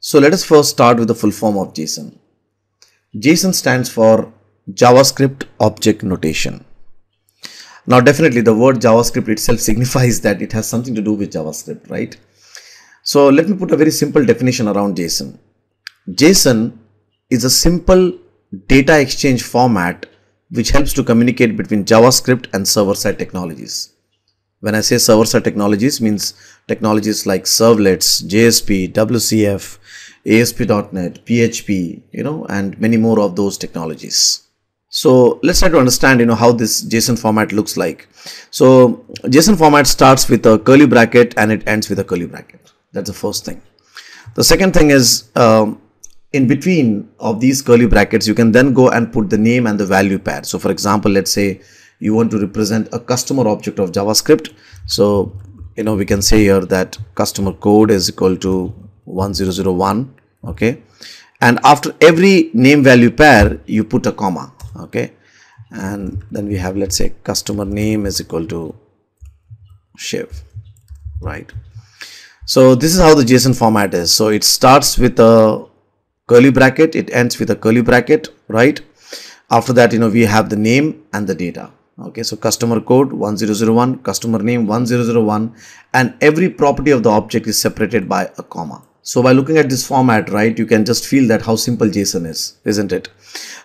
So let us first start with the full form of JSON. JSON stands for JavaScript Object Notation. Now definitely the word JavaScript itself signifies that it has something to do with JavaScript, right? So let me put a very simple definition around JSON. JSON is a simple data exchange format which helps to communicate between JavaScript and server-side technologies. When I say server-side technologies, means technologies like servlets, JSP, WCF, ASP.NET, PHP, and many more of those technologies. So let's try to understand, how this JSON format looks like. So JSON format starts with a curly bracket and it ends with a curly bracket. That's the first thing. The second thing is, in between of these curly brackets, you can then go and put the name and the value pair. So for example, let's say you want to represent a customer object of JavaScript. So, we can say here that customer code is equal to 1001. Okay. And after every name value pair, you put a comma. Okay. And then we have, let's say, customer name is equal to Shiv. Right. So this is how the JSON format is. So it starts with a curly bracket, it ends with a curly bracket, right? After that, we have the name and the data. Okay, so customer code 1001, customer name 1001, and every property of the object is separated by a comma. So by looking at this format, right, you can just feel that how simple JSON is, isn't it?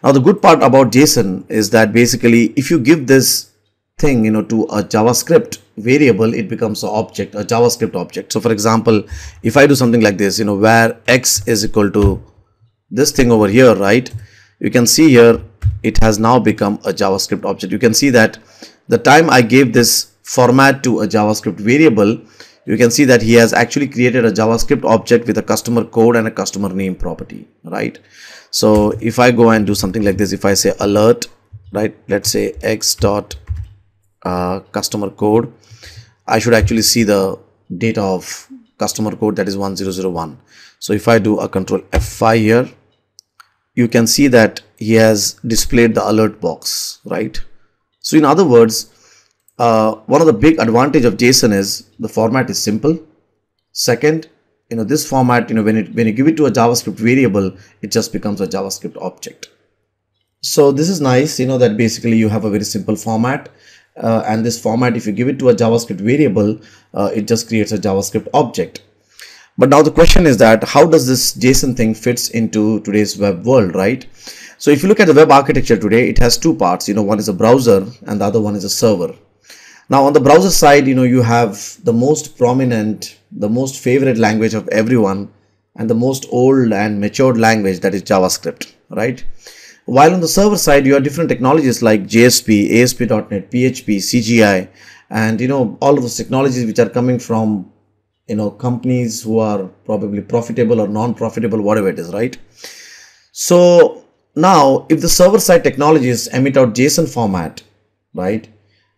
Now the good part about JSON is that basically if you give this thing, to a JavaScript variable, it becomes an object, a JavaScript object. So for example, if I do something like this, where X is equal to this thing over here, right, you can see here it has now become a JavaScript object. You can see that the time I gave this format to a JavaScript variable, you can see that he has actually created a JavaScript object with a customer code and a customer name property, right? So if I go and do something like this, if I say alert, right, let's say X dot customer code, I should actually see the data of customer code, that is 1001. So if I do a control F5 here, you can see that he has displayed the alert box, right? So in other words, one of the big advantage of JSON is the format is simple. Second, this format, when you give it to a JavaScript variable, it just becomes a JavaScript object. So this is nice, that basically you have a very simple format, and this format, if you give it to a JavaScript variable, it just creates a JavaScript object. But now the question is that how does this JSON thing fits into today's web world, right? So if you look at the web architecture today, it has two parts. One is a browser and the other one is a server. Now on the browser side, you have the most prominent, the most favorite language of everyone and the most old and matured language, that is JavaScript, right? While on the server side, you have different technologies like JSP, ASP.NET, PHP, CGI, and all of those technologies which are coming from companies who are probably profitable or non-profitable, whatever it is, right? So now if the server-side technologies emit out JSON format, right,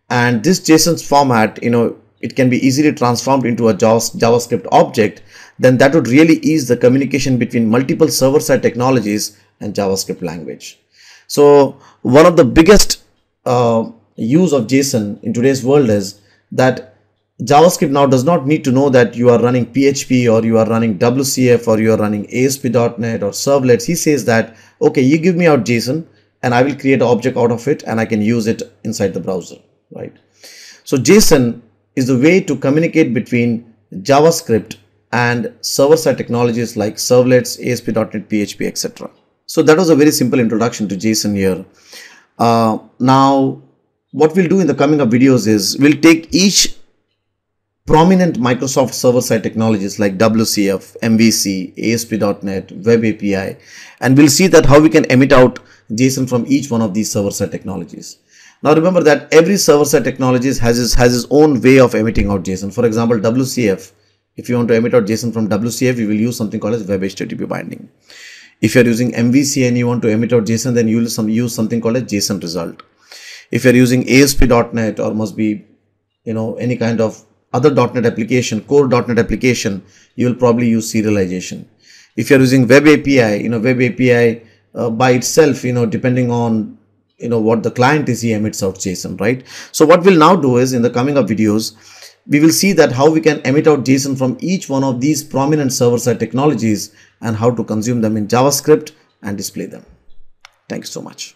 and this JSON format, it can be easily transformed into a JavaScript object, then that would really ease the communication between multiple server-side technologies and JavaScript language. So one of the biggest use of JSON in today's world is that JavaScript now does not need to know that you are running PHP or you are running WCF or you are running ASP.NET or servlets. He says that, okay, you give me out JSON and I will create an object out of it and I can use it inside the browser, right? So JSON is the way to communicate between JavaScript and server-side technologies like servlets, ASP.NET, PHP, etc. So that was a very simple introduction to JSON here. Now, what we'll do in the coming up videos is we'll take each prominent Microsoft server-side technologies like WCF, MVC, ASP.NET, Web API, and we'll see that how we can emit out JSON from each one of these server-side technologies. Now remember that every server-side technologies has its own way of emitting out JSON. For example, WCF, if you want to emit out JSON from WCF, you will use something called as Web HTTP binding. If you're using MVC and you want to emit out JSON, then you will use something called as JSON result. If you're using ASP.NET or must be, any kind of other .NET application, core .NET application, you will probably use serialization. If you're using Web API, Web API by itself, depending on, what the client is, he emits out JSON, right? So what we'll now do is in the coming up videos, we will see that how we can emit out JSON from each one of these prominent server-side technologies and how to consume them in JavaScript and display them. Thank you so much.